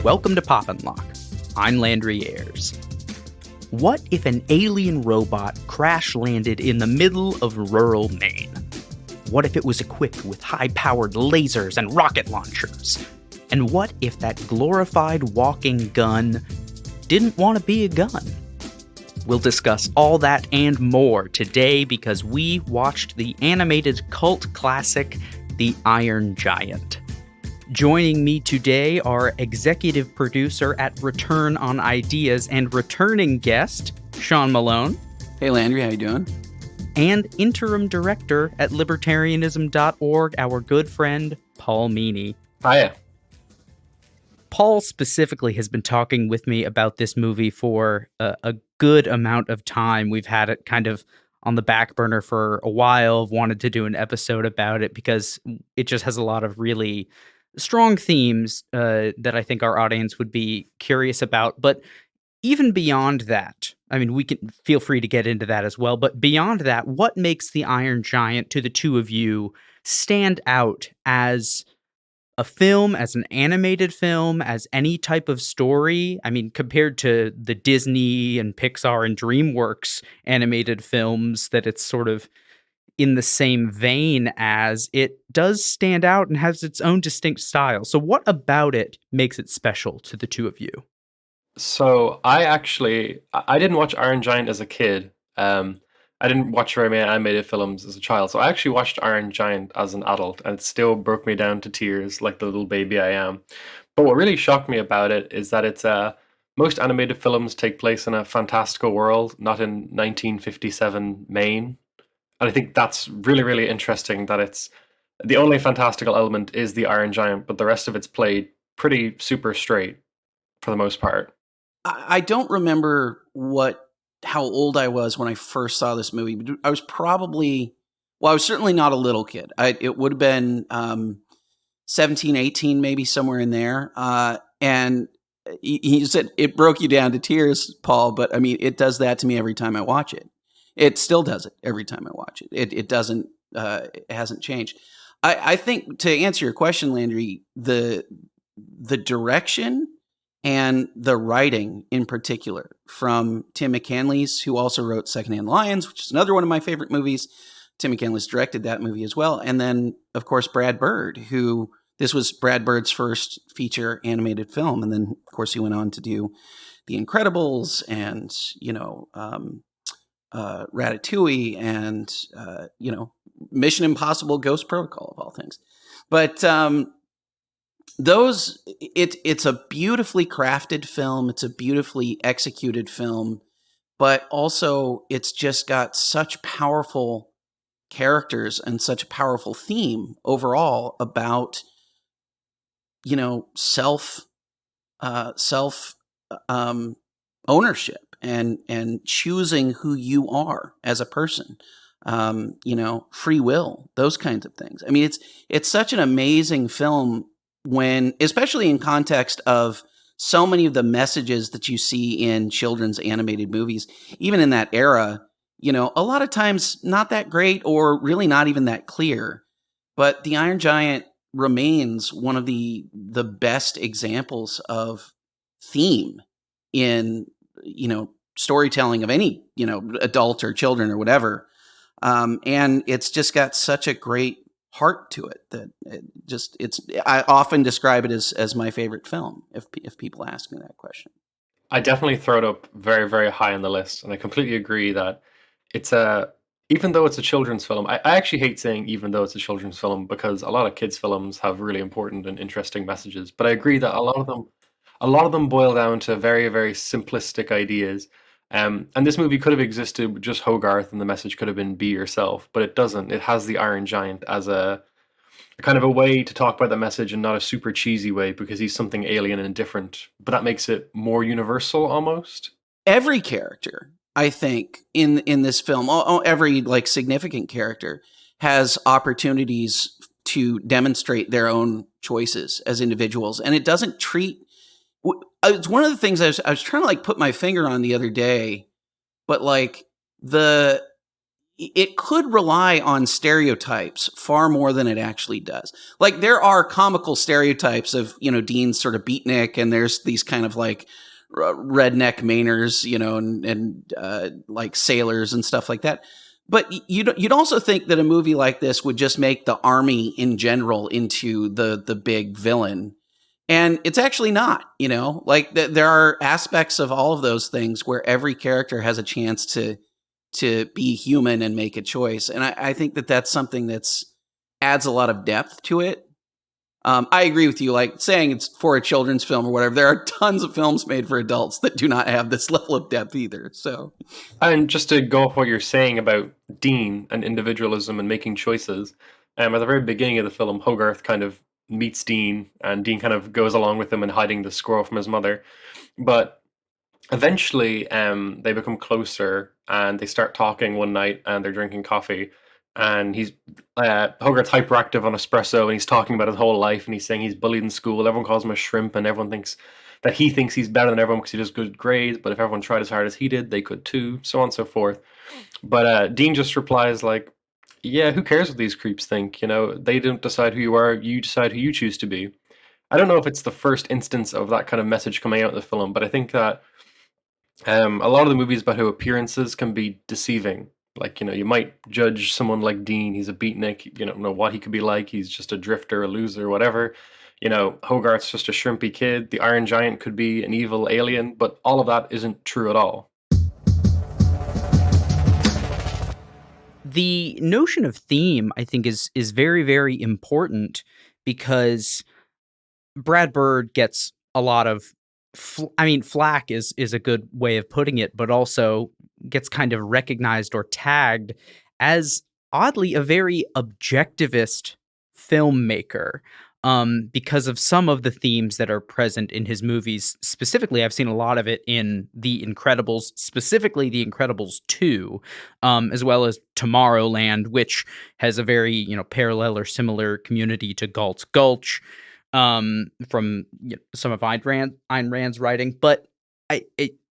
Welcome to Pop and Lock. I'm Landry Ayers. What if an alien robot crash-landed in the middle of rural Maine? What if it was equipped with high-powered lasers and rocket launchers? And what if that glorified walking gun didn't want to be a gun? We'll discuss all that and more today because we watched the animated cult classic, The Iron Giant. Joining me today are executive producer at Return on Ideas and returning guest, Sean Malone. Hey Landry, how you doing? And interim director at libertarianism.org, our good friend, Paul Meany. Hiya. Paul specifically has been talking with me about this movie for a good amount of time. We've had it kind of on the back burner for a while, wanted to do an episode about it because it just has a lot of really strong themes that I think our audience would be curious about. But even beyond that, I mean, we can feel free to get into that as well. But beyond that, what makes The Iron Giant to the two of you stand out as a film, as an animated film, as any type of story? I mean, compared to the Disney and Pixar and DreamWorks animated films that it's sort of in the same vein as, it does stand out and has its own distinct style. So what about it makes it special to the two of you? So I didn't watch Iron Giant as a kid. I didn't watch very many animated films as a child. So I actually watched Iron Giant as an adult, and it still broke me down to tears like the little baby I am. But what really shocked me about it is that it's most animated films take place in a fantastical world, not in 1957 Maine. And I think that's really, really interesting that it's the only fantastical element is the Iron Giant, but the rest of it's played pretty super straight for the most part. I don't remember how old I was when I first saw this movie. But I was I was certainly not a little kid. It would have been 17, 18, maybe somewhere in there. And you said it broke you down to tears, Paul, but I mean, it does that to me every time I watch it. It still does it every time I watch it. It doesn't, it hasn't changed. I think, to answer your question, Landry, the direction and the writing in particular from Tim McCanlies, who also wrote Secondhand Lions, which is another one of my favorite movies. Tim McCanlies directed that movie as well. And then, of course, Brad Bird, this was Brad Bird's first feature animated film. And then, of course, he went on to do The Incredibles and, Ratatouille and, Mission Impossible Ghost Protocol, of all things. But it's a beautifully crafted film. It's a beautifully executed film, but also it's just got such powerful characters and such a powerful theme overall about, self ownership and choosing who you are as a person. Free will, those kinds of things. I mean, it's such an amazing film especially in context of so many of the messages that you see in children's animated movies, even in that era, a lot of times not that great or really not even that clear. But The Iron Giant remains one of the best examples of theme in, storytelling of any, adult or children or whatever. And it's just got such a great heart to it that I often describe it as my favorite film if people ask me that question. I definitely throw it up very, very high on the list, and I completely agree that even though it's a children's film, I actually hate saying even though it's a children's film because a lot of kids' films have really important and interesting messages. But I agree that a lot of them boil down to very, very simplistic ideas. And this movie could have existed with just Hogarth, and the message could have been be yourself, but it doesn't. It has the Iron Giant as a kind of a way to talk about the message and not a super cheesy way because he's something alien and different, but that makes it more universal almost. Every character, I think, in this film, every significant character has opportunities to demonstrate their own choices as individuals, and it doesn't treat. It's one of the things I was trying to put my finger on the other day, but the it could rely on stereotypes far more than it actually does. Like there are comical stereotypes of, Dean's sort of beatnik, and there's these kind of like redneck Mainers, and like sailors and stuff like that. But you'd also think that a movie like this would just make the army in general into the big villain. And it's actually not, like there are aspects of all of those things where every character has a chance to be human and make a choice. And I think that that's something that's adds a lot of depth to it. I agree with you, like saying it's for a children's film or whatever. There are tons of films made for adults that do not have this level of depth either. So, And just to go off what you're saying about Dean and individualism and making choices, at the very beginning of the film, Hogarth kind of meets Dean, and Dean kind of goes along with him in hiding the squirrel from his mother. But eventually, they become closer, and they start talking one night, and they're drinking coffee. And he's Hogarth's hyperactive on espresso, and he's talking about his whole life, and he's saying he's bullied in school. Everyone calls him a shrimp, and everyone thinks that he thinks he's better than everyone because he does good grades. But if everyone tried as hard as he did, they could too, so on and so forth. But Dean just replies like, "Yeah, who cares what these creeps think? They don't decide who you are. You decide who you choose to be." I don't know if it's the first instance of that kind of message coming out of the film, but I think that a lot of the movies about how appearances can be deceiving. Like, you might judge someone like Dean, he's a beatnik, you don't know what he could be like, he's just a drifter, a loser, whatever. Hogarth's just a shrimpy kid, the Iron Giant could be an evil alien, but all of that isn't true at all. The notion of theme, I think, is very, very important because Brad Bird gets a lot of flack is a good way of putting it, but also gets kind of recognized or tagged as oddly a very objectivist filmmaker, because of some of the themes that are present in his movies. Specifically, I've seen a lot of it in The Incredibles, specifically The Incredibles 2, as well as Tomorrowland, which has a very parallel or similar community to Galt's Gulch, from some of Ayn Rand's writing. But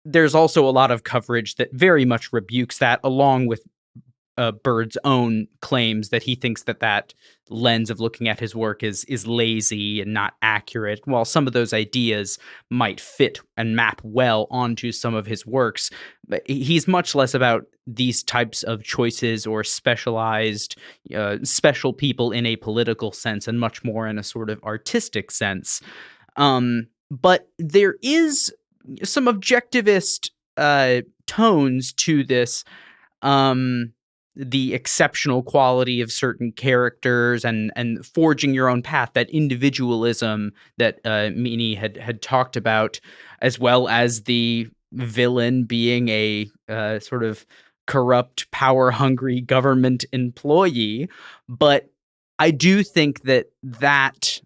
there's also a lot of coverage that very much rebukes that, along with Bird's own claims that he thinks that lens of looking at his work is lazy and not accurate. While some of those ideas might fit and map well onto some of his works, but he's much less about these types of choices or specialized, special people in a political sense, and much more in a sort of artistic sense. But there is some objectivist tones to this. The exceptional quality of certain characters and forging your own path, that individualism that Meany had talked about, as well as the villain being a sort of corrupt, power-hungry government employee. But I do think that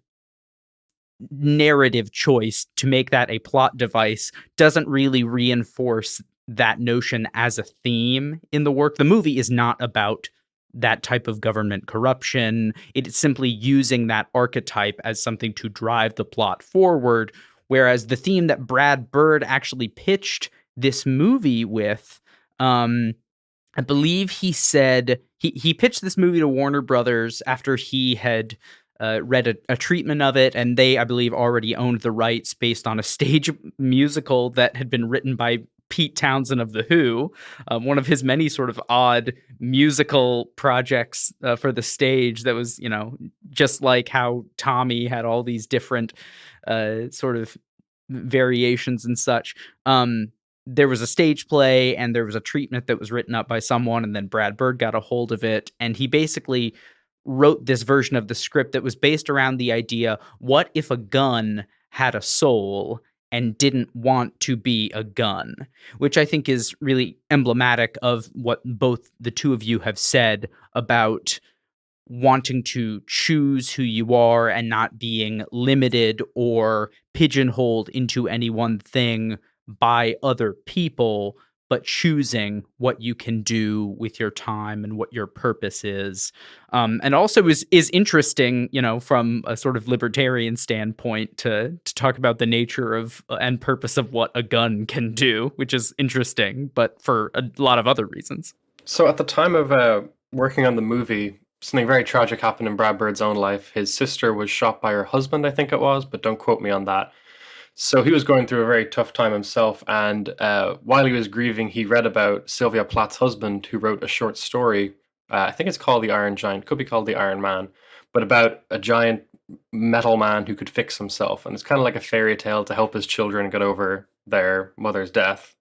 narrative choice to make that a plot device doesn't really reinforce that notion as a theme in the work. The movie is not about that type of government corruption. It's simply using that archetype as something to drive the plot forward. Whereas the theme that Brad Bird actually pitched this movie with, I believe he said he pitched this movie to Warner Brothers after he had read a treatment of it, and they, I believe, already owned the rights based on a stage musical that had been written by Pete Townsend of The Who, one of his many sort of odd musical projects for the stage that was, just like how Tommy had all these different sort of variations and such. There was a stage play and there was a treatment that was written up by someone, and then Brad Bird got a hold of it, and he basically wrote this version of the script that was based around the idea, what if a gun had a soul and didn't want to be a gun, which I think is really emblematic of what both the two of you have said about wanting to choose who you are and not being limited or pigeonholed into any one thing by other people, but choosing what you can do with your time and what your purpose is. And also is interesting, from a sort of libertarian standpoint to talk about the nature of and purpose of what a gun can do, which is interesting, but for a lot of other reasons. So at the time of working on the movie, something very tragic happened in Brad Bird's own life. His sister was shot by her husband, I think it was, but don't quote me on that. So he was going through a very tough time himself, and while he was grieving, he read about Sylvia Plath's husband, who wrote a short story. I think it's called The Iron Giant, could be called The Iron Man, but about a giant metal man who could fix himself, and it's kind of like a fairy tale to help his children get over their mother's death.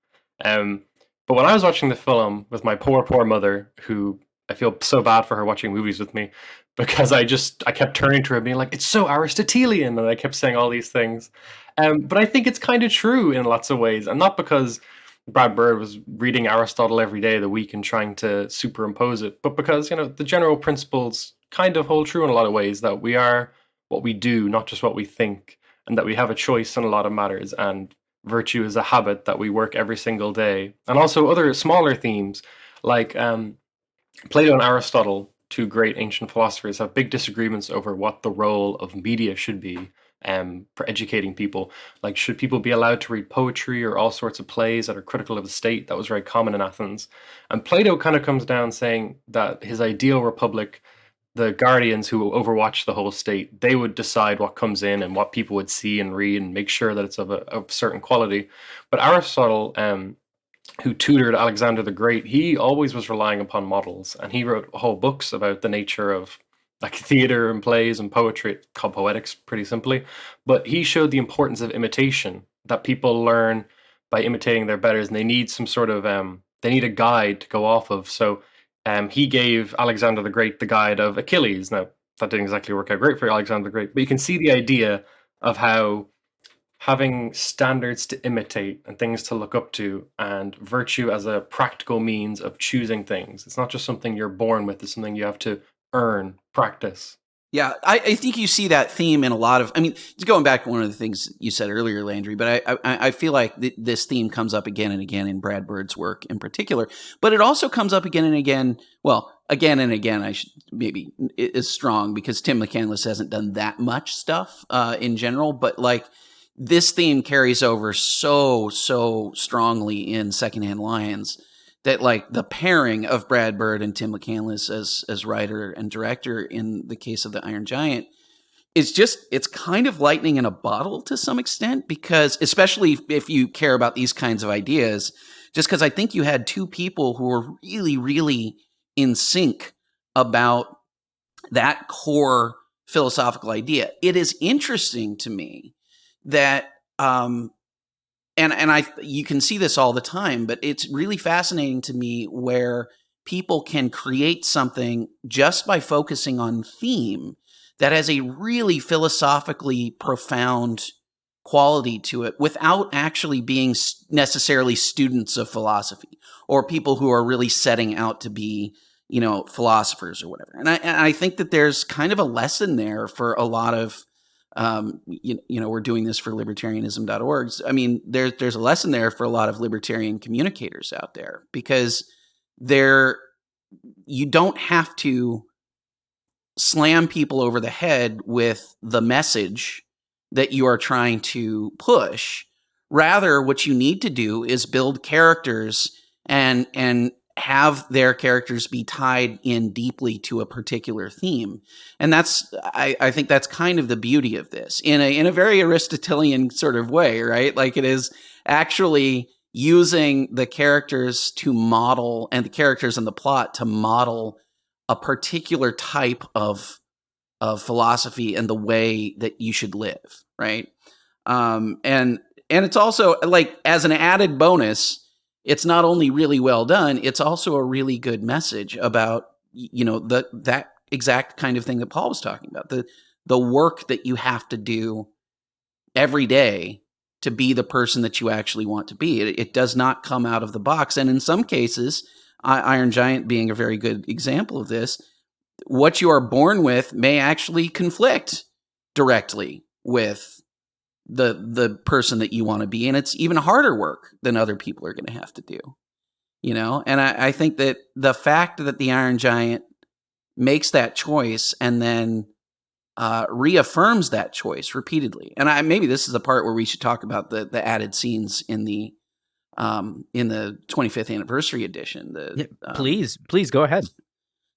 Um, but when I was watching the film with my poor, poor mother, who I feel so bad for her watching movies with me, because I kept turning to her and being like, "It's so Aristotelian," and I kept saying all these things. But I think it's kind of true in lots of ways, and not because Brad Bird was reading Aristotle every day of the week and trying to superimpose it, but because the general principles kind of hold true in a lot of ways, that we are what we do, not just what we think, and that we have a choice in a lot of matters, and virtue is a habit that we work every single day, and also other smaller themes like Plato and Aristotle, two great ancient philosophers, have big disagreements over what the role of media should be for educating people. Like, should people be allowed to read poetry or all sorts of plays that are critical of the state? That was very common in Athens. And Plato kind of comes down saying that his ideal republic, the guardians who overwatch the whole state, they would decide what comes in and what people would see and read and make sure that it's of certain quality. But Aristotle, who tutored Alexander the Great, he always was relying upon models, and he wrote whole books about the nature of like theater and plays and poetry, called poetics, pretty simply. But he showed the importance of imitation, that people learn by imitating their betters, and they need some sort of they need a guide to go off of. So he gave Alexander the Great the guide of Achilles. Now that didn't exactly work out great for Alexander the Great, but you can see the idea of how having standards to imitate and things to look up to, and virtue as a practical means of choosing things. It's not just something you're born with, it's something you have to earn, practice. Yeah, I think you see that theme in a lot of. I mean, just going back to one of the things you said earlier, Landry, but I feel like this theme comes up again and again in Brad Bird's work in particular. But it also comes up again and again. Well, again and again, I should maybe is strong, because Tim McCandless hasn't done that much stuff in general. But like, this theme carries over so strongly in Secondhand Lions, that like the pairing of Brad Bird and Tim McCandless as writer and director in the case of The Iron Giant is just, it's kind of lightning in a bottle to some extent, because especially if you care about these kinds of ideas, just because I think you had two people who were really in sync about that core philosophical idea. It is interesting to me that and you can see this all the time, but it's really fascinating to me where people can create something just by focusing on theme that has a really philosophically profound quality to it, without actually being necessarily students of philosophy or people who are really setting out to be, philosophers or whatever. And I think that there's kind of a lesson there for a lot of we're doing this for libertarianism.org. I mean, there's a lesson there for a lot of libertarian communicators out there, because you don't have to slam people over the head with the message that you are trying to push. Rather, what you need to do is build characters and have their characters be tied in deeply to a particular theme. And I think that's kind of the beauty of this in a very Aristotelian sort of way, right? Like, it is actually using the characters to model, and the characters in the plot to model a particular type of philosophy and the way that you should live, right? And it's also, like, as an added bonus, it's not only really well done, it's also a really good message about, that exact kind of thing that Paul was talking about, the work that you have to do every day to be the person that you actually want to be. It does not come out of the box. And in some cases, Iron Giant being a very good example of this, what you are born with may actually conflict directly with the person that you want to be, and it's even harder work than other people are going to have to do, and I think that the fact that the Iron Giant makes that choice and then reaffirms that choice repeatedly, and maybe this is the part where we should talk about the added scenes in the in the 25th anniversary edition. Please go ahead.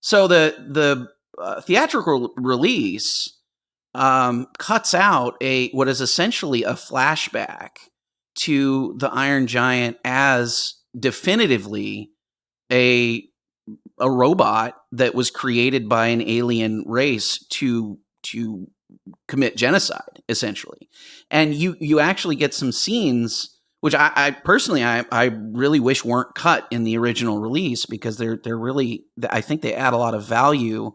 So the theatrical release cuts out what is essentially a flashback to the Iron Giant as definitively a robot that was created by an alien race to commit genocide, essentially. And you actually get some scenes which I personally really wish weren't cut in the original release, because they're really, I think they add a lot of value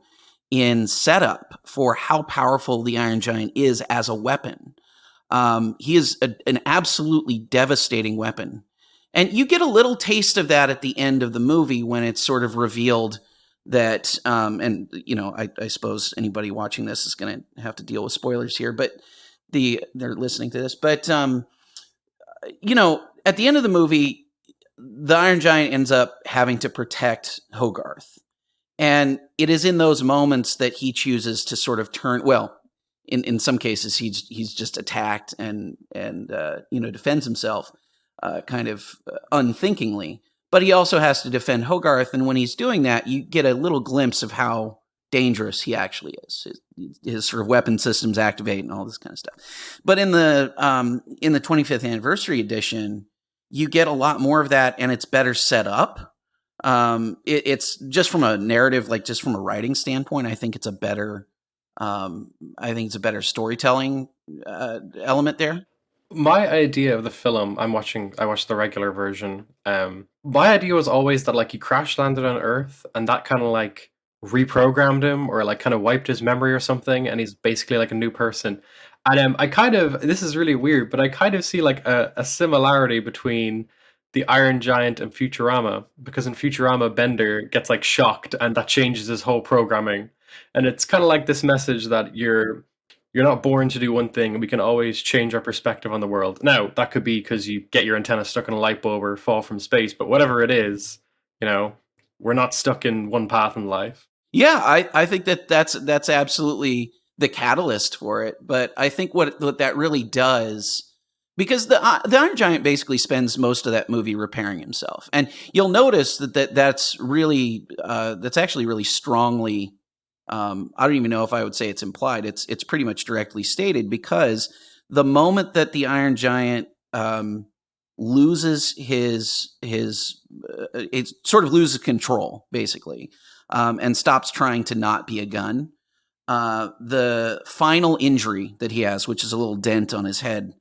in setup for how powerful the Iron Giant is as a weapon. He is an absolutely devastating weapon. And you get a little taste of that at the end of the movie when it's sort of revealed that, and I suppose anybody watching this is going to have to deal with spoilers here, but they're listening to this. But, at the end of the movie, the Iron Giant ends up having to protect Hogarth. And it is in those moments that he chooses to sort of turn, well, in some cases, he's just attacked and defends himself kind of unthinkingly. But he also has to defend Hogarth. And when he's doing that, you get a little glimpse of how dangerous he actually is. His sort of weapon systems activate and all this kind of stuff. But in the 25th anniversary edition, you get a lot more of that, and it's better set up. It's just from a narrative, like just from a writing standpoint, I think it's a better storytelling element there. My idea of the film, I watched the regular version. My idea was always that like he crash landed on Earth, and that kind of like reprogrammed him, or like kind of wiped his memory or something, and he's basically like a new person. And I kind of, this is really weird, but I kind of see like a similarity between the Iron Giant and Futurama, because in Futurama, Bender gets like shocked, and that changes his whole programming. And it's kind of like this message that you're not born to do one thing, and we can always change our perspective on the world. Now, that could be because you get your antenna stuck in a light bulb or fall from space, but whatever it is, we're not stuck in one path in life. Yeah, I think that's absolutely the catalyst for it. But I think what that really does, because the Iron Giant basically spends most of that movie repairing himself, and you'll notice that's actually really strongly. I don't even know if I would say it's implied. It's pretty much directly stated, because the moment that the Iron Giant loses it sort of loses control, basically, and stops trying to not be a gun. The final injury that he has, which is a little dent on his head,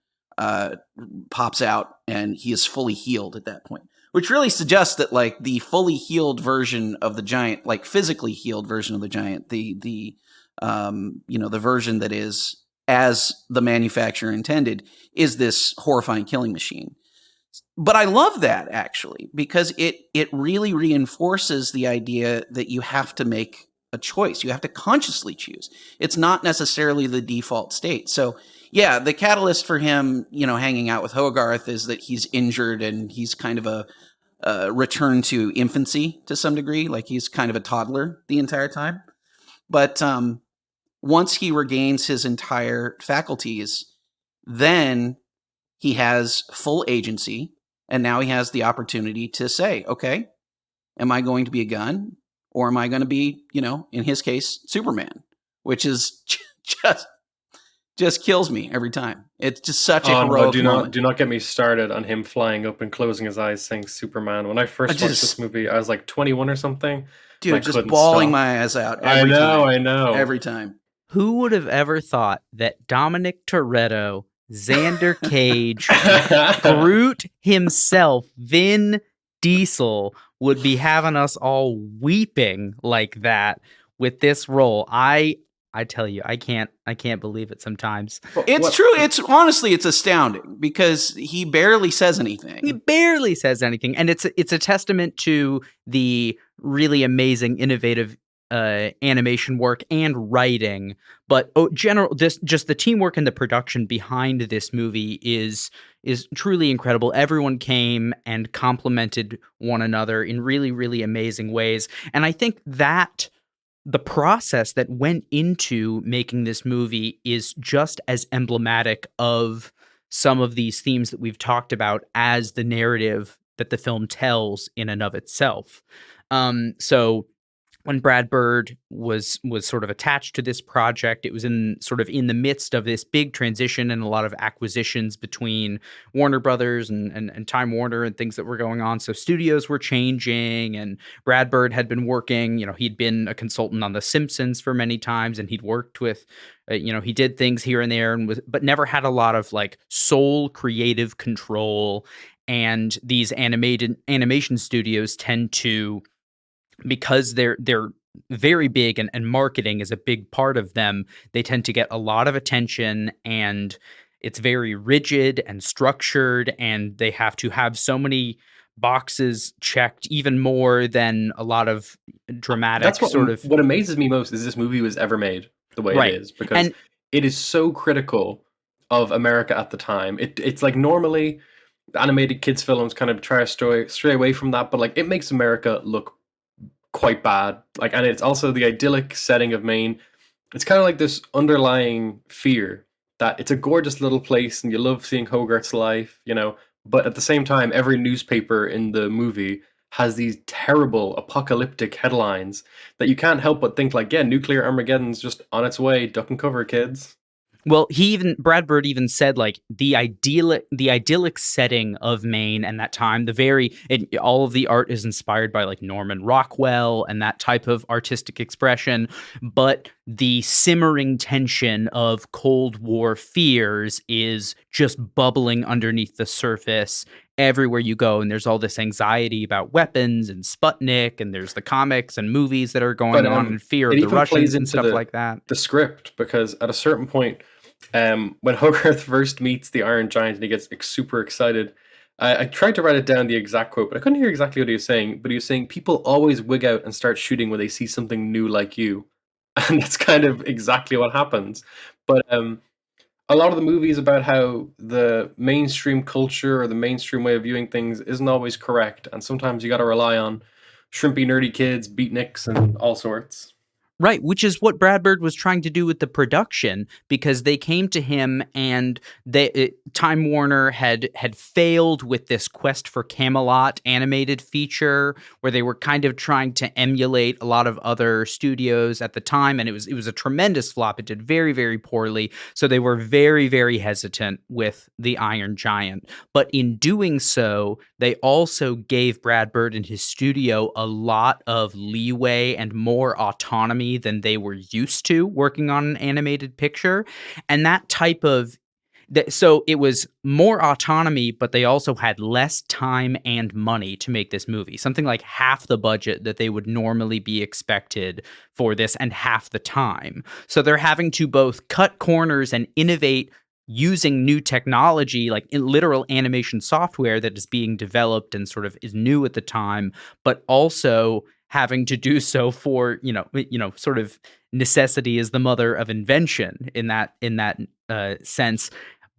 pops out, and he is fully healed at that point. Which really suggests that, like, the fully healed version of the Giant, like physically healed version of the Giant, the version that is as the manufacturer intended, is this horrifying killing machine. But I love that, actually, because it really reinforces the idea that you have to make a choice. You have to consciously choose. It's not necessarily the default state. So, yeah, the catalyst for him, hanging out with Hogarth is that he's injured, and he's kind of a return to infancy to some degree. Like, he's kind of a toddler the entire time. But once he regains his entire faculties, then he has full agency, and now he has the opportunity to say, okay, am I going to be a gun, or am I going to be, in his case, Superman, which is just kills me every time. It's just such a heroic moment. Do not get me started on him flying up and closing his eyes saying Superman. When I first watched this movie, I was like 21 or something. Dude, just bawling my eyes out every time. I know. Every time. Who would have ever thought that Dominic Toretto, Xander Cage, Groot himself, Vin Diesel, would be having us all weeping like that with this role? I tell you, I can't believe it sometimes. It's true. It's honestly, it's astounding, because he barely says anything. And it's a testament to the really amazing, innovative animation work and writing, but just the teamwork and the production behind this movie is truly incredible. Everyone came and complimented one another in really, really amazing ways, and I think that the process that went into making this movie is just as emblematic of some of these themes that we've talked about as the narrative that the film tells in and of itself. So when Brad Bird was sort of attached to this project, it was in the midst of this big transition and a lot of acquisitions between Warner Brothers and Time Warner and things that were going on. So studios were changing, and Brad Bird had been working, he'd been a consultant on The Simpsons for many times, and he'd worked with, he did things here and there, but never had a lot of like sole creative control. And these animation studios tend to, because they're very big and marketing is a big part of them, they tend to get a lot of attention, and it's very rigid and structured, and they have to have so many boxes checked, even more than a lot of dramatic. That's what amazes me most is this movie was ever made the way it is, because it is so critical of America at the time. It's like normally the animated kids films kind of try to stray away from that, but like it makes America look quite bad. Like, and it's also the idyllic setting of Maine. It's kind of like this underlying fear that it's a gorgeous little place and you love seeing Hogarth's life, but at the same time, every newspaper in the movie has these terrible apocalyptic headlines that you can't help but think like, yeah, nuclear Armageddon's just on its way. Duck and cover, kids. Well, Brad Bird even said like the idyllic setting of Maine and that time, all of the art is inspired by like Norman Rockwell and that type of artistic expression, but the simmering tension of Cold War fears is just bubbling underneath the surface everywhere you go, and there's all this anxiety about weapons and Sputnik, and there's the comics and movies that are going on, and fear of the Russians and stuff like that. The script, because at a certain point, when Hogarth first meets the Iron Giant and he gets super excited, I tried to write it down, the exact quote, but I couldn't hear exactly what he was saying. But he was saying, people always wig out and start shooting when they see something new like you. And that's kind of exactly what happens. But a lot of the movies about how the mainstream culture or the mainstream way of viewing things isn't always correct. And sometimes you got to rely on shrimpy, nerdy kids, beatniks, and all sorts. Right, which is what Brad Bird was trying to do with the production, because they came to him and Time Warner had failed with this Quest for Camelot animated feature where they were kind of trying to emulate a lot of other studios at the time, and it was a tremendous flop. It did very, very poorly, so they were very, very hesitant with the Iron Giant. But in doing so, they also gave Brad Bird and his studio a lot of leeway and more autonomy than they were used to working on an animated picture. And that type of so it was more autonomy, but they also had less time and money to make this movie. Something like half the budget that they would normally be expected for this, and half the time. So they're having to both cut corners and innovate using new technology, like in literal animation software that is being developed and sort of is new at the time, but also having to do so for, sort of necessity is the mother of invention in that sense.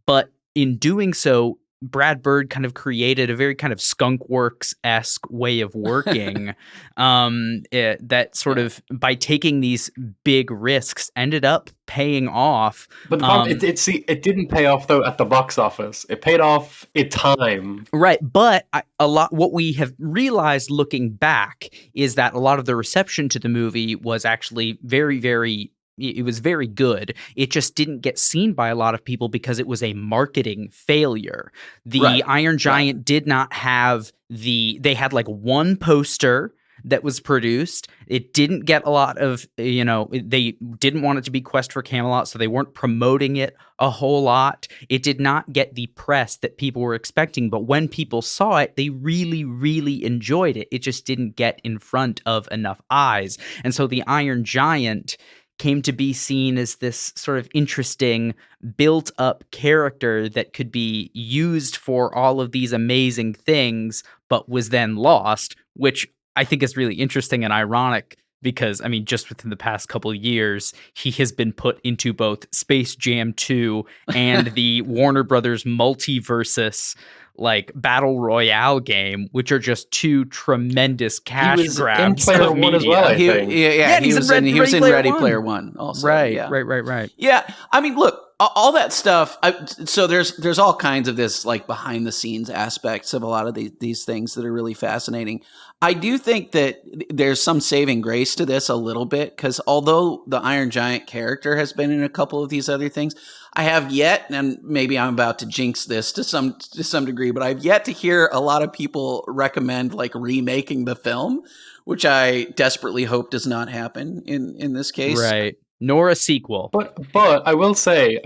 But in doing so, Brad Bird kind of created a very kind of Skunk Works-esque way of working that sort of, by taking these big risks, ended up paying off. But the problem, it didn't pay off though at the box office. It paid off in time. Right, but what we have realized looking back is that a lot of the reception to the movie was actually very, very it was very good. It just didn't get seen by a lot of people because it was a marketing failure. The Iron Giant did not have they had like one poster that was produced. It didn't get a lot of, they didn't want it to be Quest for Camelot, so they weren't promoting it a whole lot. It did not get the press that people were expecting, but when people saw it, they really, really enjoyed it. It just didn't get in front of enough eyes. And so the Iron Giant came to be seen as this sort of interesting, built-up character that could be used for all of these amazing things, but was then lost, which I think is really interesting and ironic because, I mean, just within the past couple of years, he has been put into both Space Jam 2 and the Warner Brothers Multiversus like Battle Royale game, which are just two tremendous cash grabs. He was in Player One as well, I think. He was in Ready Player One also. Right. Yeah. Right. Yeah, I mean, look, all that stuff. So there's all kinds of this like behind the scenes aspects of a lot of these things that are really fascinating. I do think that there's some saving grace to this a little bit, because although the Iron Giant character has been in a couple of these other things, I have yet, and maybe I'm about to jinx this to some degree, but I've yet to hear a lot of people recommend like remaking the film, which I desperately hope does not happen in this case. Right. Nor a sequel. But I will say,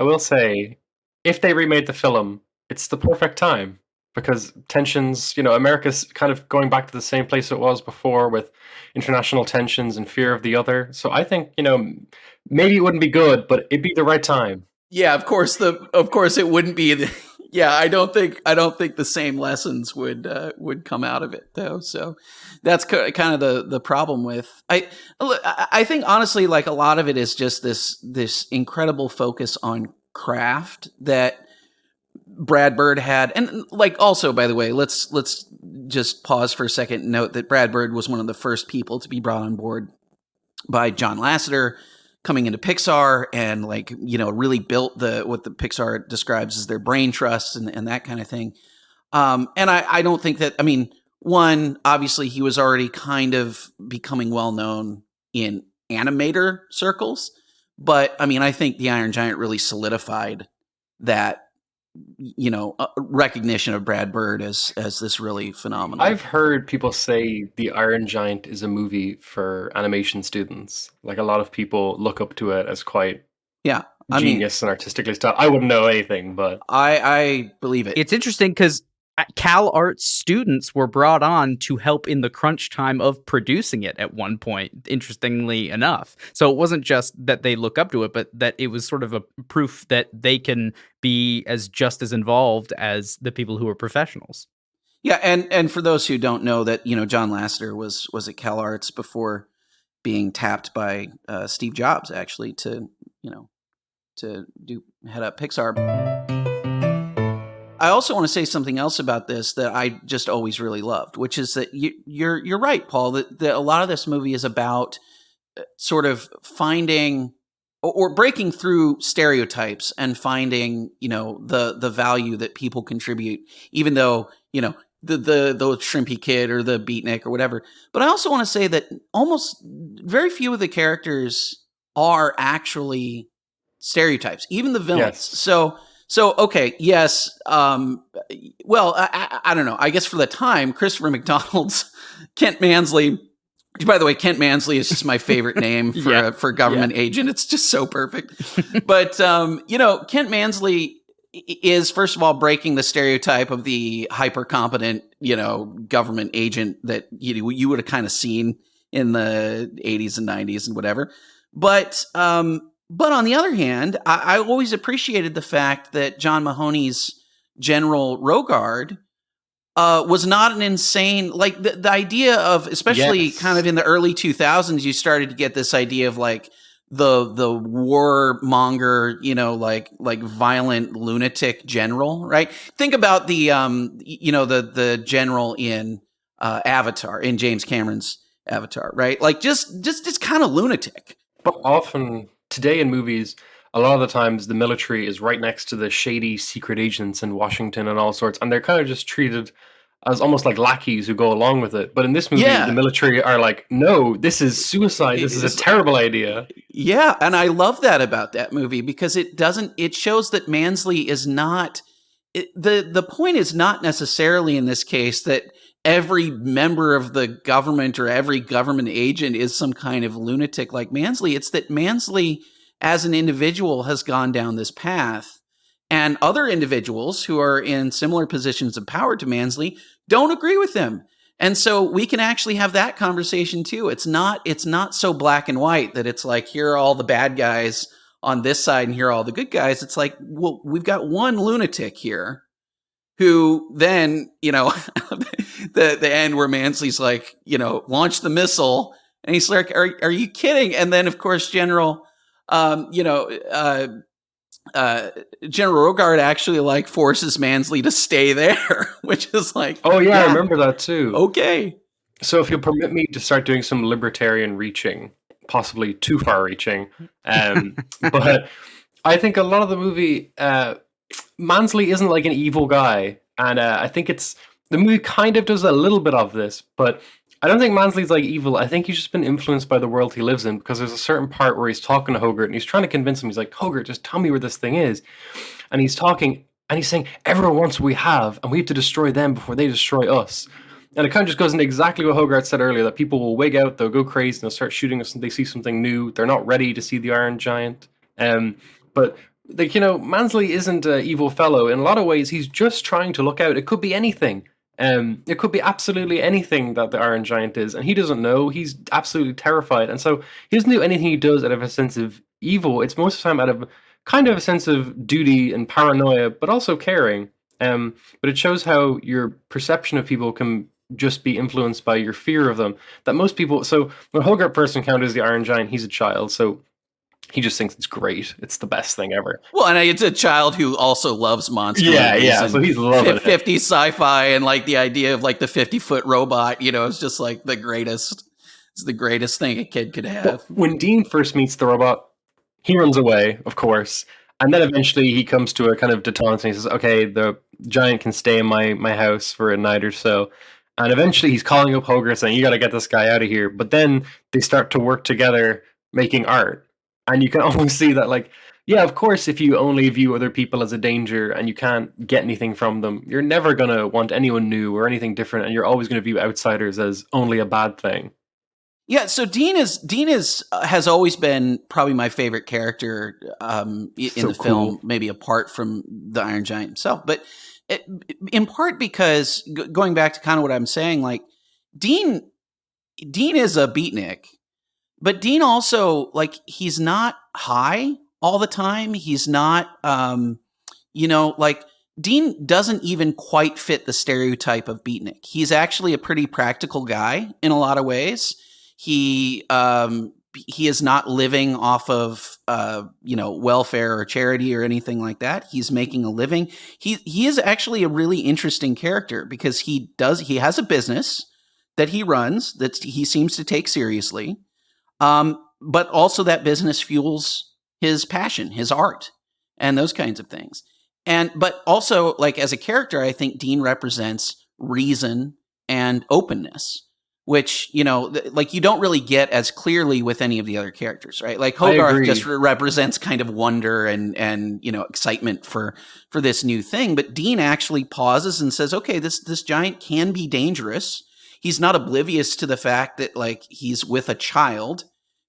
if they remade the film, it's the perfect time, because tensions, America's kind of going back to the same place it was before, with international tensions and fear of the other. So I think, maybe it wouldn't be good, but it'd be the right time. Yeah, of course it wouldn't be yeah, I don't think the same lessons would come out of it though. So that's kind of the problem with I think honestly, like a lot of it is just this incredible focus on craft that Brad Bird had. And like, also, by the way, let's just pause for a second and note that Brad Bird was one of the first people to be brought on board by John Lasseter coming into Pixar, and like, really built what the Pixar describes as their brain trust and that kind of thing. And I don't think that, one, obviously he was already kind of becoming well known in animator circles, but I think the Iron Giant really solidified that, recognition of Brad Bird as this really phenomenal. I've heard people say the Iron Giant is a movie for animation students. Like, a lot of people look up to it as quite genius and artistically styled. I wouldn't know anything, but I believe it. It's interesting because Cal Arts students were brought on to help in the crunch time of producing it at one point, interestingly enough. So it wasn't just that they look up to it, but that it was sort of a proof that they can be just as involved as the people who are professionals. Yeah, and for those who don't know, that John Lasseter was at Cal Arts before being tapped by Steve Jobs, actually, to head up Pixar. I also want to say something else about this that I just always really loved, which is that you're right, Paul, that a lot of this movie is about sort of finding or breaking through stereotypes and finding, the value that people contribute, even though, the shrimpy kid or the beatnik or whatever. But I also want to say that almost very few of the characters are actually stereotypes, even the villains. Yes. So okay, yes. Well, I don't know. I guess for the time, Christopher McDonald's Kent Mansley. Which, by the way, Kent Mansley is just my favorite name for a government agent. It's just so perfect. But Kent Mansley is, first of all, breaking the stereotype of the hyper competent government agent that you would have kind of seen in the 80s and 90s and whatever. But on the other hand, I always appreciated the fact that John Mahoney's General Rogard was not an insane, like the idea of, especially kind of in the early 2000s, you started to get this idea of like the warmonger, like violent lunatic general, right? Think about the the general in Avatar, in James Cameron's Avatar, right? Like just kind of lunatic. But often today in movies, a lot of the times the military is right next to the shady secret agents in Washington and all sorts, and they're kind of just treated as almost like lackeys who go along with it. But in this movie, the military are like, no, this is suicide. This is a terrible idea. Yeah, and I love that about that movie, because it shows that Mansley is not, the point is not necessarily in this case that every member of the government or every government agent is some kind of lunatic like Mansley. It's that Mansley as an individual has gone down this path, and other individuals who are in similar positions of power to Mansley don't agree with him. And so we can actually have that conversation too. It's not so black and white that it's like, here are all the bad guys on this side and here are all the good guys. It's like, well, we've got one lunatic here who then, the end where Mansley's like, launch the missile. And he's like, are you kidding? And then, of course, General Rogard actually like forces Mansley to stay there, which is like, oh yeah, I remember that too. Okay. So if you'll permit me to start doing some libertarian reaching, possibly too far reaching, but I think a lot of the movie, Mansley isn't like an evil guy, and I think it's the movie kind of does a little bit of this, but I don't think Mansley's like evil. I think he's just been influenced by the world he lives in because there's a certain part where he's talking to Hogarth and he's trying to convince him. He's like, Hogarth, just tell me where this thing is, and he's talking and he's saying everyone wants what we have, and we have to destroy them before they destroy us. And it kind of just goes into exactly what Hogarth said earlier, that people will wig out, they'll go crazy, and they'll start shooting us, and they see something new. They're not ready to see the Iron Giant. But like, Mansley isn't an evil fellow. In a lot of ways, he's just trying to look out. It could be anything. It could be absolutely anything that the Iron Giant is, and he doesn't know. He's absolutely terrified, and so he doesn't do anything he does out of a sense of evil. It's most of the time out of kind of a sense of duty and paranoia, but also caring. But it shows how your perception of people can just be influenced by your fear of them. That most people. So when Hogarth first encounters the Iron Giant, he's a child, so he just thinks it's great. It's the best thing ever. Well, and it's a child who also loves monster movies. Yeah. So he's loving it. 50s sci-fi and like the idea of like the 50-foot robot, it's just like the greatest. It's the greatest thing a kid could have. But when Dean first meets the robot, he runs away, of course. And then eventually he comes to a kind of detente and he says, okay, the giant can stay in my house for a night or so. And eventually he's calling up Hogarth saying, you got to get this guy out of here. But then they start to work together making art. And you can almost see that, like, yeah, of course, if you only view other people as a danger and you can't get anything from them, you're never going to want anyone new or anything different. And you're always going to view outsiders as only a bad thing. Yeah, so Dean has always been probably my favorite character in the film, maybe apart from the Iron Giant himself. But in part because, going back to kind of what I'm saying, like, Dean is a beatnik. But Dean also, like, he's not high all the time. He's not, like, Dean doesn't even quite fit the stereotype of beatnik. He's actually a pretty practical guy in a lot of ways. He is not living off of, welfare or charity or anything like that. He's making a living. He is actually a really interesting character because he has a business that he runs that he seems to take seriously. But also that business fuels his passion, his art, and those kinds of things. But also, like, as a character, I think Dean represents reason and openness, which, like, you don't really get as clearly with any of the other characters, right? Like, Hogarth just represents kind of wonder and excitement for this new thing. But Dean actually pauses and says, okay, this giant can be dangerous. He's not oblivious to the fact that, like, he's with a child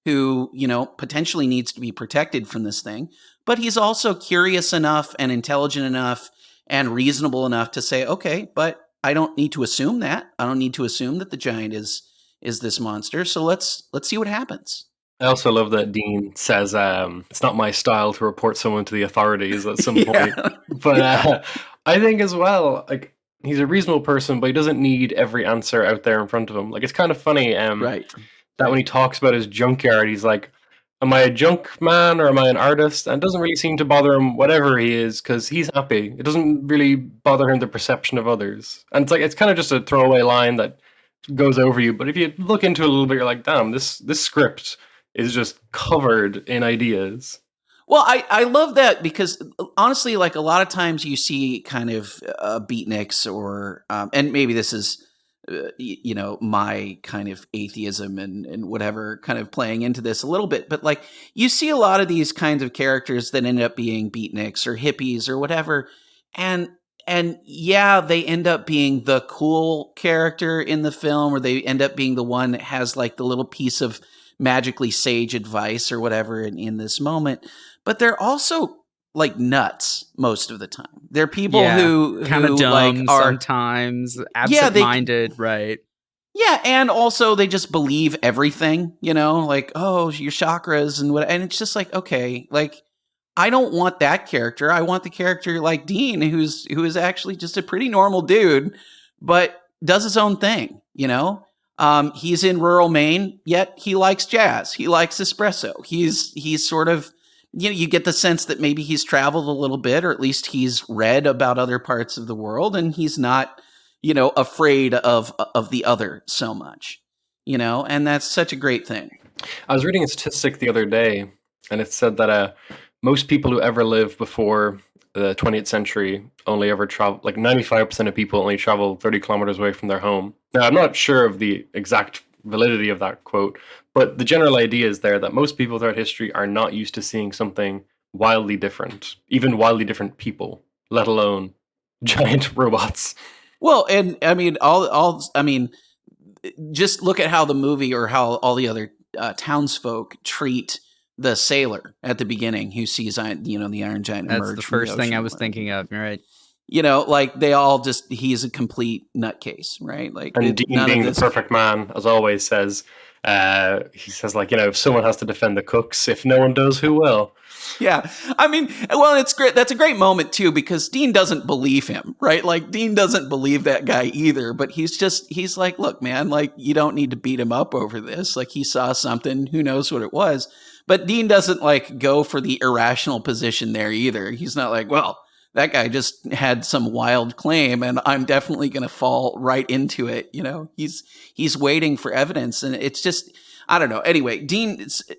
who, potentially needs to be protected from this thing. But he's also curious enough and intelligent enough and reasonable enough to say, okay, but I don't need to assume that. I don't need to assume that the giant is this monster. So let's see what happens. I also love that Dean says, it's not my style to report someone to the authorities at some point. But I think as well, like, he's a reasonable person, but he doesn't need every answer out there in front of him. Like, it's kind of funny that when he talks about his junkyard, he's like, am I a junk man or am I an artist? And it doesn't really seem to bother him whatever he is because he's happy. It doesn't really bother him the perception of others. And it's kind of just a throwaway line that goes over you. But if you look into it a little bit, you're like, damn, this script is just covered in ideas. Well, I love that because honestly, like, a lot of times you see kind of beatniks or, and maybe this is, my kind of atheism and whatever kind of playing into this a little bit, but like, you see a lot of these kinds of characters that end up being beatniks or hippies or whatever. And yeah, they end up being the cool character in the film, or they end up being the one that has like the little piece of magically sage advice or whatever in this moment. But they're also like nuts most of the time. They're people who kind of dumb, like, are sometimes absent-minded, right? Yeah, and also they just believe everything, like, oh, your chakras and what, and it's just like, okay, like, I don't want that character. I want the character like Dean, who is actually just a pretty normal dude, but does his own thing, He's in rural Maine, yet he likes jazz. He likes espresso. He's sort of, you get the sense that maybe he's traveled a little bit, or at least he's read about other parts of the world, and he's not, afraid of the other so much, and that's such a great thing. I was reading a statistic the other day, and it said that most people who ever lived before the 20th century only ever travel, like 95% of people only travel 30 kilometers away from their home. Now, I'm not sure of the exact validity of that quote, but the general idea is there that most people throughout history are not used to seeing something wildly different, even wildly different people, let alone giant robots. Well, and I mean, just look at how the movie or how all the other townsfolk treat the sailor at the beginning who sees, the Iron Giant emerge. That's the first thing I was thinking of. Right. Like they all he's a complete nutcase, right? Like, and Dean being the perfect man, as always, says, he says, like, if someone has to defend the cooks, if no one does, who will? Yeah. I mean, well, it's great. That's a great moment too, because Dean doesn't believe him, right? Like, Dean doesn't believe that guy either, but he's like, look, man, like, you don't need to beat him up over this. Like, he saw something, who knows what it was. But Dean doesn't like go for the irrational position there either. He's not like, well, that guy just had some wild claim and I'm definitely going to fall right into it. He's waiting for evidence, and it's just, I don't know. Anyway,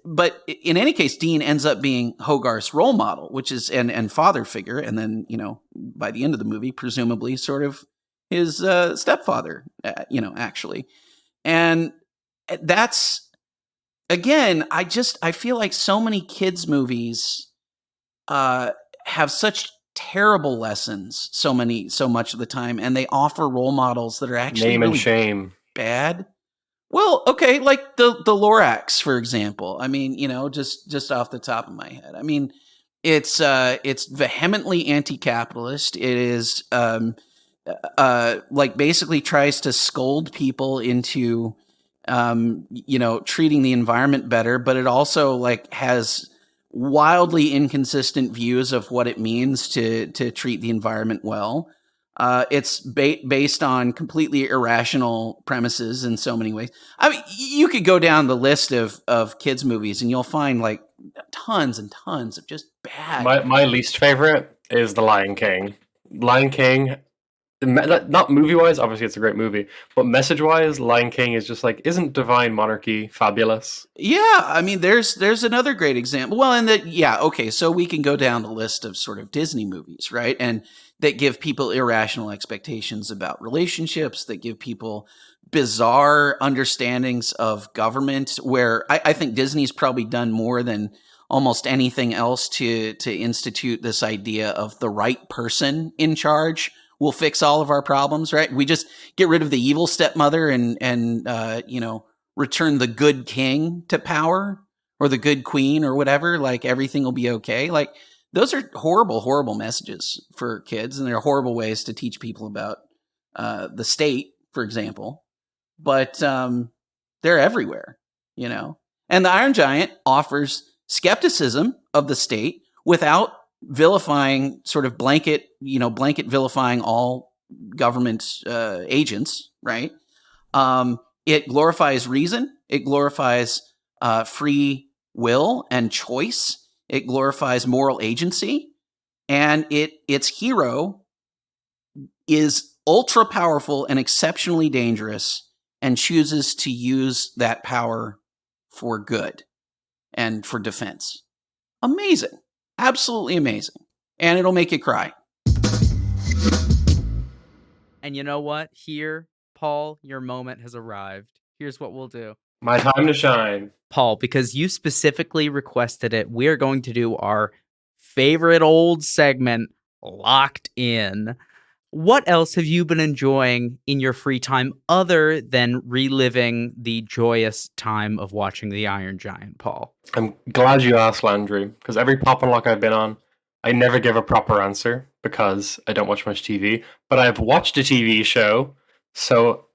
but in any case, Dean ends up being Hogarth's role model, which is, and father figure. And then, by the end of the movie, presumably sort of his stepfather, actually. And that's, again, I feel like so many kids' movies have such terrible lessons so much of the time, and they offer role models that are actually name really and shame bad. Well, okay, like the Lorax, for example. I mean, just off the top of my head. I mean, it's vehemently anti-capitalist. It is like basically tries to scold people into treating the environment better, but it also like has wildly inconsistent views of what it means to treat the environment well. It's based on completely irrational premises in so many ways. I mean, you could go down the list of kids' movies and you'll find like tons and tons of just bad. My least favorite is The Lion King. Lion King, not movie-wise, obviously it's a great movie, but message-wise, Lion King is just like, isn't Divine Monarchy fabulous? Yeah, I mean, there's another great example. Well, okay, so we can go down the list of sort of Disney movies, right? And that give people irrational expectations about relationships, that give people bizarre understandings of government, where I think Disney's probably done more than almost anything else to institute this idea of the right person in charge will fix all of our problems, right? We just get rid of the evil stepmother and return the good king to power, or the good queen, or whatever, like everything will be okay. Like, those are horrible, horrible messages for kids, and they're horrible ways to teach people about the state, for example. But they're everywhere, And the Iron Giant offers skepticism of the state without vilifying, sort of blanket vilifying all government agents, right? It glorifies reason. It glorifies free will and choice. It glorifies moral agency, and its hero is ultra powerful and exceptionally dangerous, and chooses to use that power for good and for defense. Amazing. Absolutely amazing. And it'll make you cry. And you know what? Here, Paul, your moment has arrived. Here's what we'll do. My time to shine. Paul, because you specifically requested it, we are going to do our favorite old segment, Locked In. What else have you been enjoying in your free time other than reliving the joyous time of watching The Iron Giant, Paul? I'm glad you asked, Landry, because every pop and lock I've been on, I never give a proper answer because I don't watch much TV, but I've watched a TV show, so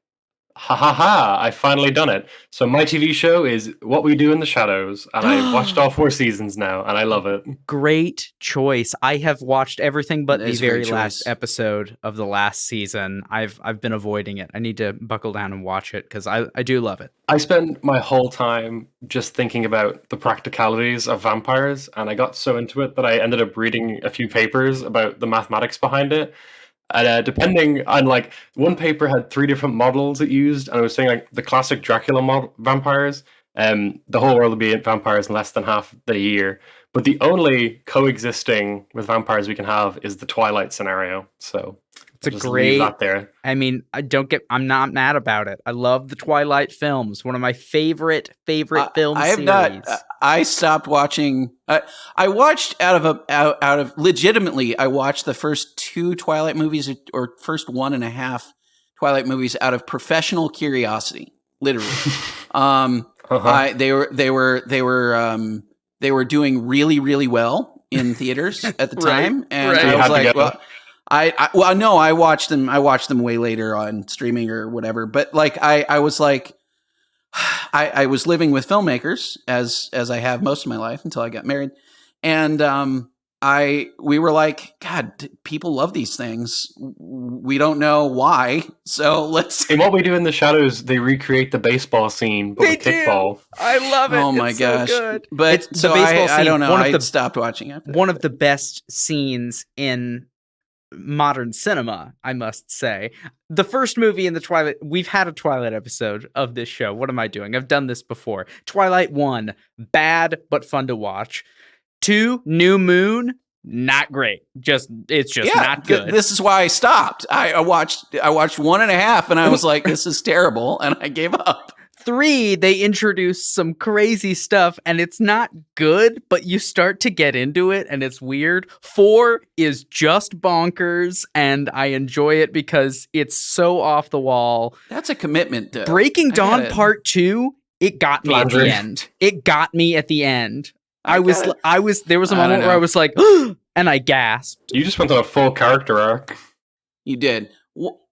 I've finally done it. So my TV show is What We Do in the Shadows, and I've watched all 4 seasons now, and I love it. Great choice. I have watched everything but the very last episode of the last season. I've been avoiding it. I need to buckle down and watch it because I do love it. I spent my whole time just thinking about the practicalities of vampires, and I got so into it that I ended up reading a few papers about the mathematics behind it. And depending on, like, one paper had 3 different models it used, and I was saying, like, the classic Dracula vampires, The whole world will be vampires in less than half the year. But the only coexisting with vampires we can have is the Twilight scenario. So It's I'll a just leave great. that there. I mean, I'm not mad about it. I love the Twilight films. One of my favorite film I have series. not. I stopped watching. I watched out of legitimately. I watched the first 2 Twilight movies, or first 1.5 Twilight movies, out of professional curiosity. Literally, Uh-huh. they were doing really, really well in theaters at the Right, time, and right. So I you was had to like, go. well. Well, no, I watched them. I watched them way later on streaming or whatever. But like, I was like, I was living with filmmakers as I have most of my life until I got married, and we were like, God, people love these things. We don't know why, so let's. In What We Do in the Shadows, they recreate the baseball scene, but They with do. kickball. I love it. Oh my It's so gosh! good. But It's the so baseball I scene. don't know. I stopped watching after One that. of the best scenes in modern cinema, I must say. The first movie in the Twilight, we've had a Twilight episode of this show. What am I doing? I've done this before. Twilight 1, bad but fun to watch. 2, New Moon, not great. It's just Yeah, not good. this is why I stopped. I watched 1.5, and I was like, this is terrible, and I gave up. 3, they introduce some crazy stuff and it's not good, but you start to get into it and it's weird. 4 is just bonkers and I enjoy it because it's so off the wall. That's a commitment, though. Breaking Dawn Part 2, it got me at the Landry. end. It got me at the end. There was a I don't moment where I know. was like, and I gasped. You just went on a full character arc. You did.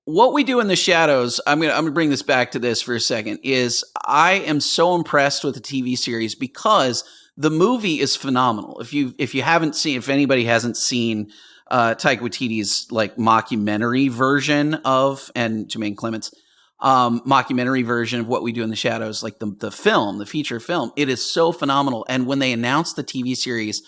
What We Do in the Shadows, I'm gonna bring this back to this for a second, is I am so impressed with the TV series because the movie is phenomenal. If you haven't seen, if anybody hasn't seen Taika Waititi's like mockumentary version of, and Jermaine Clement's mockumentary version of What We Do in the Shadows, like the film, the feature film, it is so phenomenal. And when they announced the TV series,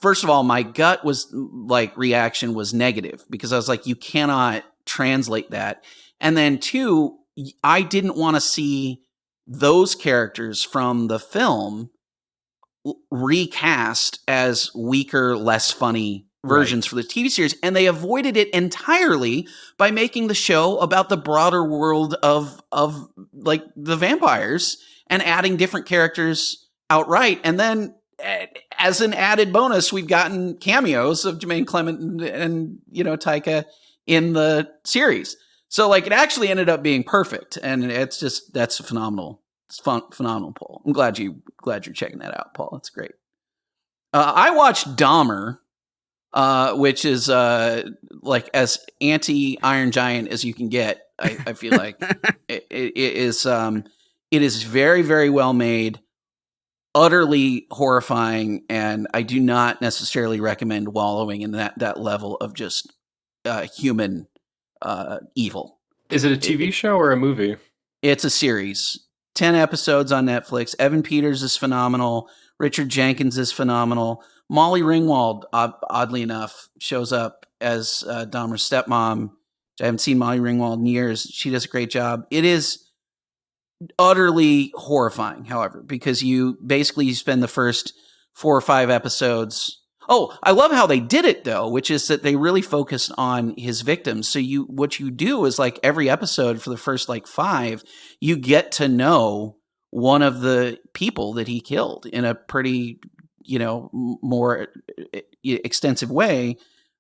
first of all, my gut was like reaction was negative because I was like, you cannot translate that. And then 2, I didn't want to see those characters from the film recast as weaker, less funny versions for the TV series. And they avoided it entirely by making the show about the broader world of like the vampires and adding different characters outright. And then as an added bonus, we've gotten cameos of Jermaine Clement and Taika in the series. So like it actually ended up being perfect, and that's phenomenal. It's phenomenal, Paul. I'm glad you're checking that out, Paul. That's great. I watched Dahmer, which is like as anti Iron Giant as you can get. I feel like it is very, very well made, utterly horrifying, and I do not necessarily recommend wallowing in that level of just human evil. Is it a TV show or a movie? It's a series. 10 episodes on Netflix. Evan Peters is phenomenal. Richard Jenkins is phenomenal. Molly Ringwald, oddly enough, shows up as Dahmer's stepmom. I haven't seen Molly Ringwald in years. She does a great job. It is utterly horrifying, however, because you spend the first 4 or 5 episodes. Oh, I love how they did it though, which is that they really focused on his victims. So what you do is like every episode for the first like 5, you get to know one of the people that he killed in a pretty, more extensive way.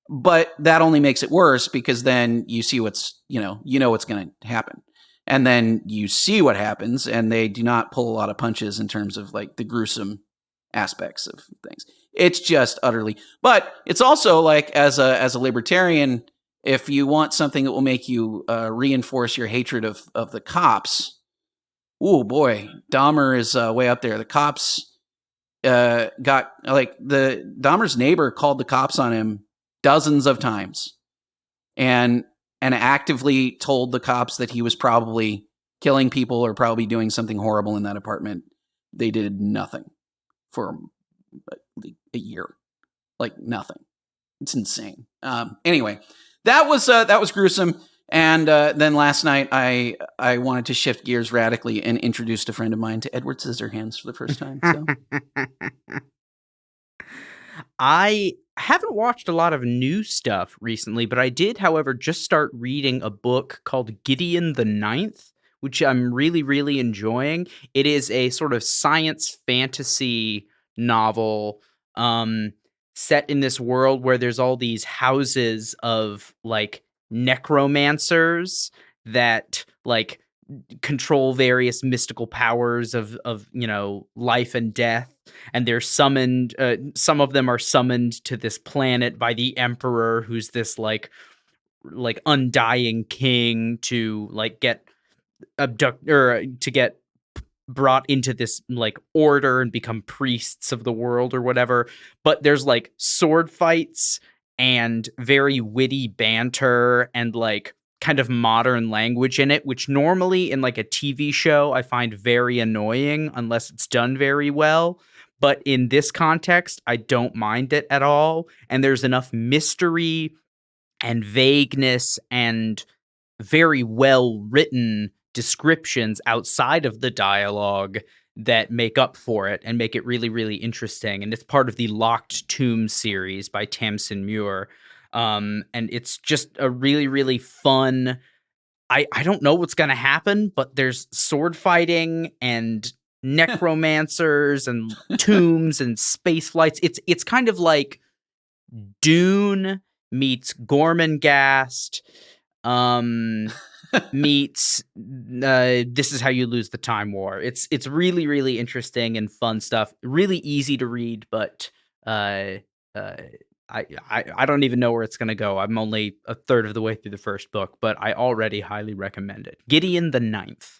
But that only makes it worse because then you see what's going to happen. And then you see what happens, and they do not pull a lot of punches in terms of like the gruesome aspects of things. It's just utterly, but it's also like as a libertarian, if you want something that will make you reinforce your hatred of the cops, oh boy, Dahmer is way up there. The cops got like Dahmer's neighbor called the cops on him dozens of times, and actively told the cops that he was probably killing people or probably doing something horrible in that apartment. They did nothing for a year, like nothing. It's insane. Anyway, that was gruesome. And then last night, I wanted to shift gears radically and introduced a friend of mine to Edward Scissorhands for the first time. So I haven't watched a lot of new stuff recently, but I did, however, just start reading a book called Gideon the Ninth, which I'm really, really enjoying. It is a sort of science fantasy novel set in this world where there's all these houses of like necromancers that like control various mystical powers of life and death, and they're summoned. Some of them are summoned to this planet by the emperor, who's this like undying king, to like get to get brought into this like order and become priests of the world or whatever. But there's like sword fights and very witty banter and like kind of modern language in it, which normally in like a TV show I find very annoying unless it's done very well. But in this context, I don't mind it at all. And there's enough mystery and vagueness and very well written descriptions outside of the dialogue that make up for it and make it really, really interesting. And it's part of the Locked Tomb series by Tamsin Muir. And it's just a really, really fun. I don't know what's going to happen, but there's sword fighting and necromancers and tombs and space flights. It's kind of like Dune meets Gormenghast, meets This Is How You Lose the Time War. It's really, really interesting and fun stuff. Really easy to read, but I don't even know where it's going to go. I'm only a third of the way through the first book, but I already highly recommend it. Gideon the Ninth.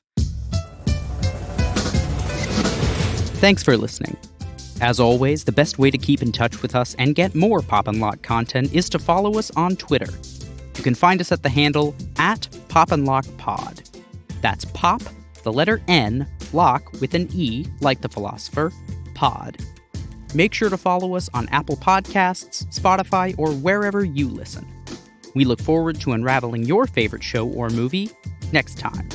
Thanks for listening. As always, the best way to keep in touch with us and get more Pop and Lock content is to follow us on Twitter. You can find us at the handle @PopandLockPod. That's Pop, the letter N, Lock with an E, like the philosopher, Pod. Make sure to follow us on Apple Podcasts, Spotify, or wherever you listen. We look forward to unraveling your favorite show or movie next time.